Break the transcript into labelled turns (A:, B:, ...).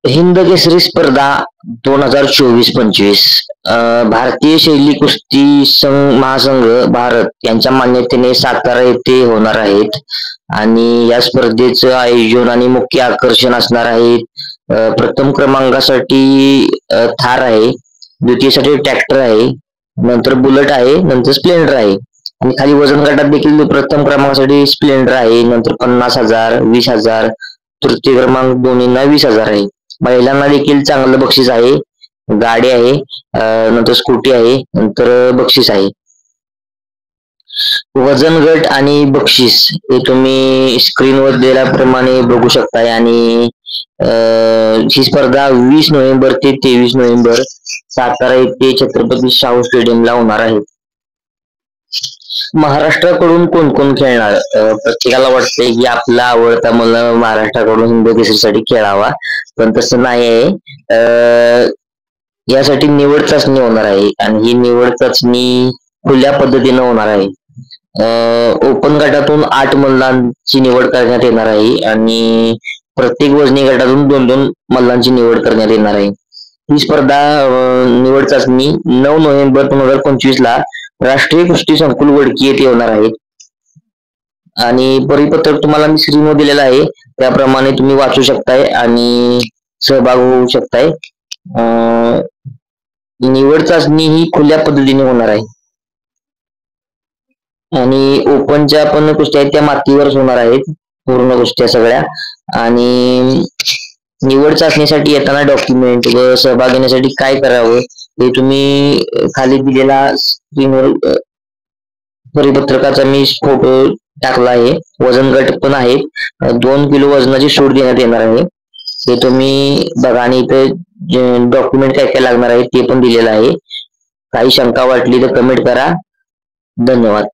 A: हिंद केसरी स्पर्धा 2024-25 भारतीय शैली कुस्ती महासंघ भारत यांच्या मान्यतेने सातारा येथे होणार आहेत आणि या स्पर्धेचं आयोजन आणि मुख्य आकर्षण असणार आहे. प्रथम क्रमांकासाठी थार आहे, द्वितीयसाठी ट्रॅक्टर आहे, नंतर बुलेट आहे, नंतर स्प्लेंडर आहे आणि खाली वजन गटात देखील प्रथम क्रमांकासाठी स्प्लेंडर आहे, नंतर 50,000, 20,000, तृतीय क्रमांक दोन्हींना 20,000 आहे. महिलांना देखील चांगलं बक्षीस आहे, गाडी आहे, नंतर स्कूटी आहे, नंतर बक्षीस आहे. वजन गट आणि बक्षीस हे तुम्ही स्क्रीनवर दिल्याप्रमाणे बघू शकताय आणि ही स्पर्धा 20 नोव्हेंबर ते 23 नोव्हेंबर सातारा येथे छत्रपती शाहू स्टेडियमला होणार आहे. महाराष्ट्राकडून कोण कोण खेळणार? प्रत्येकाला वाटतंय की आपला आवडता मला महाराष्ट्राकडून हिंद केसरीसाठी खेळावा, पण तसं नाही आहे. यासाठी निवड चाचणी होणार आहे आणि ही निवड चाचणी खुल्या पद्धतीने होणार आहे. ओपन गटातून 8 मल्लांची निवड करण्यात येणार आहे आणि प्रत्येक वजनी गटातून 2-2 मल्लांची निवड करण्यात येणार आहे. ही स्पर्धा निवड चाचणी 9 नोव्हेंबर 2025 ला राष्ट्रीय कुस्ती संकुल वडकी येथे होणार आहे आणि परिपत्रक तुम्हाला मी स्क्रीनवर दिलेलं आहे, त्याप्रमाणे तुम्ही वाचू शकताय आणि सहभाग होऊ शकताय. निवड चाचणी ही खुल्या पद्धतीने होणार आहे आणि ओपनच्या पण कुस्त्या आहेत त्या मातीवरच होणार आहेत, पूर्ण कुस्त्या सगळ्या. आणि निवड चाचणीसाठी येताना डॉक्युमेंट व सहभाग घेण्यासाठी काय करावं हे तुम्ही खाली दिलेला स्क्रीनवर परिपत्रकाचा मी फोटो टाकला आहे. वजन गट पण आहे, 2 किलो वजनाची सूट देण्यात येणार आहे, ते तुम्ही बघा आणि इथे डॉक्युमेंट काय काय लागणार आहे ते पण दिलेलं आहे. काही शंका वाटली तर कमेंट करा. धन्यवाद.